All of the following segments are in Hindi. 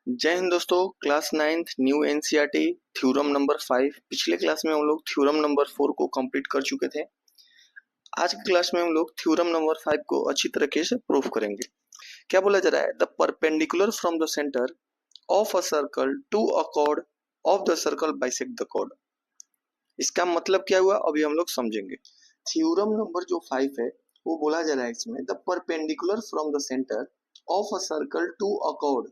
जय हिंद दोस्तों। Class 9th new NCERT theorem number 5। पिछले क्लास में हम लोग थ्योरम नंबर 4 को कंप्लीट कर चुके थे। आज की क्लास में हम लोग थ्योरम नंबर 5 को अच्छी तरीके से प्रूफ करेंगे। क्या बोला जा रहा है? The perpendicular from the centre of a circle to a chord of the circle bisect the chord. इसका मतलब क्या हुआ अभी हम लोग समझेंगे। थ्योरम नंबर जो 5 है वो बोला जा रहा है इसमें the perpendicular from the centre of a circle to a chord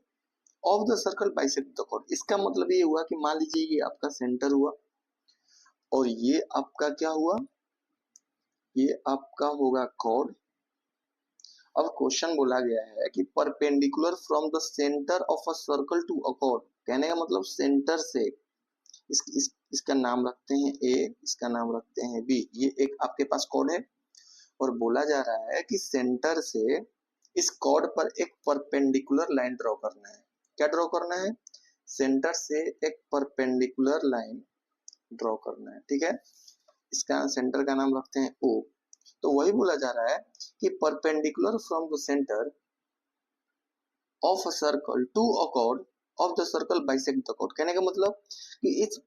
of the circle bisect the chord. इसका मतलब ये हुआ कि मान लीजिए ये आपका सेंटर हुआ और ये आपका क्या हुआ, ये आपका होगा कॉर्ड। अब क्वेश्चन बोला गया है कि perpendicular from the centre of a circle to a chord. कहने का मतलब सेंटर से इसका नाम रखते हैं ए, इसका नाम रखते हैं बी। ये एक आपके पास कॉर्ड है और बोला जा रहा है कि सेंटर से इस कॉर्ड पर एक परपेंडिकुलर लाइन ड्रॉ करना है। क्या ड्रॉ करना है? सेंटर से एक परपेंडिकुलर लाइन ड्रॉ करना है। ठीक है, इसका सेंटर का नाम रखते हैं ओ। तो वही बोला जा रहा है कि perpendicular from the centre of a circle to a chord of the circle bisect the chord. कहने का मतलब कि इस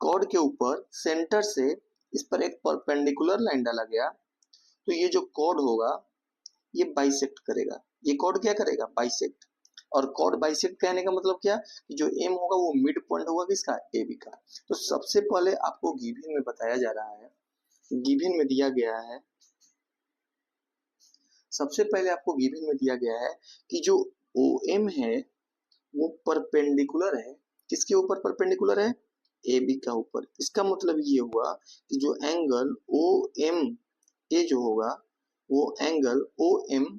कॉर्ड के ऊपर सेंटर से इस पर एक परपेंडिकुलर लाइन डाला गया तो ये जो कॉर्ड होगा ये बाइसेक्ट करेगा। ये कॉर्ड क्या करेगा? बाइसेक्ट। और कॉर्ड बाइसेक्ट कहने का मतलब क्या कि जो एम होगा वो मिड पॉइंट होगा किसका? ए बी का। तो सबसे पहले आपको गिवन में बताया जा रहा है, गिवन में दिया गया है, सबसे पहले आपको गिवन में दिया गया है कि जो ओ एम है वो परपेंडिकुलर है। किसके ऊपर परपेंडिकुलर है? ए बी का ऊपर। इसका मतलब ये हुआ कि जो एंगल ओ एम ए जो होगा वो एंगल ओ एम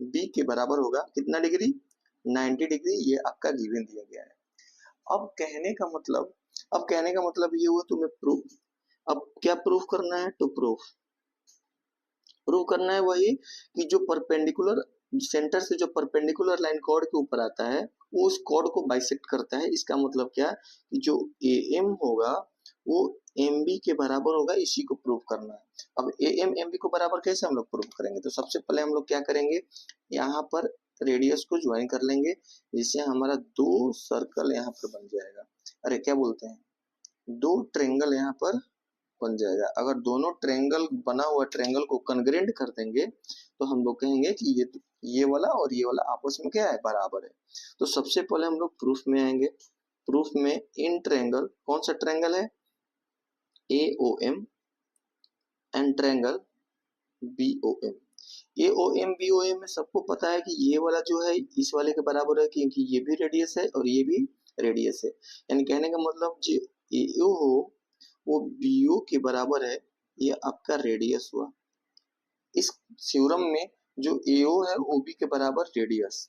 बी के बराबर होगा। कितना डिग्री? 90 डिग्री। ये आपका गिवन दिया गया है। अब कहने का मतलब, अब कहने का मतलब ये हुआ तुम्हें प्रूफ। अब क्या प्रूफ करना है? तो प्रूफ करना है वही कि जो परपेंडिकुलर सेंटर से जो परपेंडिकुलर लाइन कॉर्ड के ऊपर आता है वो उस कॉर्ड को बाइसेक्ट करता है। इसका मतलब क्या कि जो ए एम होगा वो एम बी के बराबर होगा। इसी को प्रूफ करना है। अब ए एम बी को बराबर कैसे हम लोग प्रूफ करेंगे? तो सबसे पहले हम लोग क्या करेंगे, यहाँ पर रेडियस को ज्वाइन कर लेंगे जिससे हमारा दो सर्कल यहाँ पर बन जाएगा। अरे क्या बोलते हैं, दो ट्रेंगल यहाँ पर बन जाएगा। अगर दोनों ट्रेंगल बना हुआ ट्रेंगल को कन्ग्रेंट कर देंगे तो हम लोग कहेंगे कि ये वाला और ये वाला आपस में क्या है? बराबर है। तो सबसे पहले हम लोग प्रूफ में आएंगे। प्रूफ में इन ट्रेंगल, कौन सा ट्रेंगल है? A O M and triangle B O M. A O M B O M में सबको पता है कि ये वाला जो है इस वाले के बराबर है क्योंकि ये भी रेडियस है और ये भी रेडियस है। यानी कहने का मतलब जो ए ओ हो वो बी ओ के बराबर है। ये आपका रेडियस हुआ। इस थ्योरम में जो AO है वो बी के बराबर रेडियस।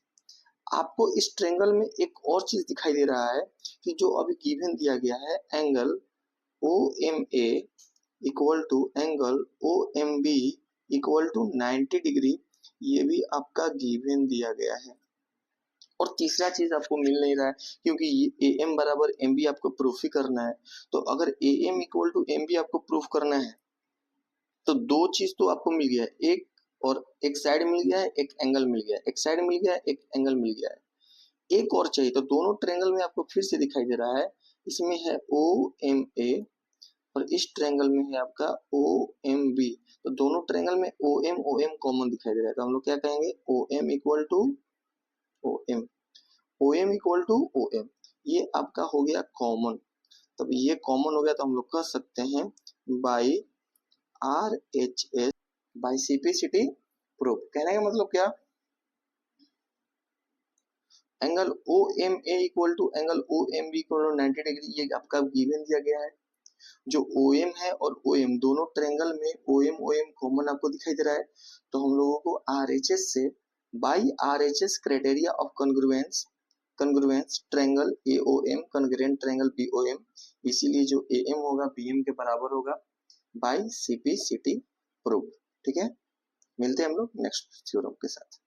आपको इस ट्रेंगल में एक और चीज दिखाई दे रहा है कि जो अभी गिवन दिया गया है angle OMA equal to angle OMB equal to 90 degree. ये भी आपका गिवन दिया गया है। और तीसरा चीज आपको मिल नहीं रहा है क्योंकि ए एम बराबर एम बी आपको प्रूफ ही करना है। तो अगर A M equal to M B आपको प्रूफ करना है तो दो चीज तो आपको मिल गया है, एक और एक साइड मिल गया है, एक एंगल मिल गया है। एक साइड मिल गया है, एक एंगल मिल गया है, एक और चाहिए। तो दोनों ट्रायंगल में आपको फिर से दिखाई दे रहा है, इसमें है ओ एम ए और इस ट्रायंगल में है आपका ओ एम बी। तो दोनों ट्रायंगल में ओ एम कॉमन दिखाई दे रहा है। तो हम लोग क्या कहेंगे? O M equal to O M, O M equal to O M. ये आपका हो गया कॉमन। तब ये कॉमन हो गया तो हम लोग कह सकते हैं by R H S by CPCT proof. कहने का मतलब क्या? Angle O M A equal to angle O M B equal to 90 degree. ये आपका गिवन दिया गया है। जो ओ एम है और ओ एम दोनों ट्रायंगल में ओ एम कॉमन आपको दिखाई दे रहा है। तो हम लोगों को आर एच एस से by R H S criteria of congruence, congruence triangle A O M congruent triangle B O M, इसीलिए जो ए एम होगा बी एम के बराबर होगा बाई सीपीसीटी प्रूफ। ठीक है, मिलते हैं हम लोग नेक्स्ट थ्योरम के साथ।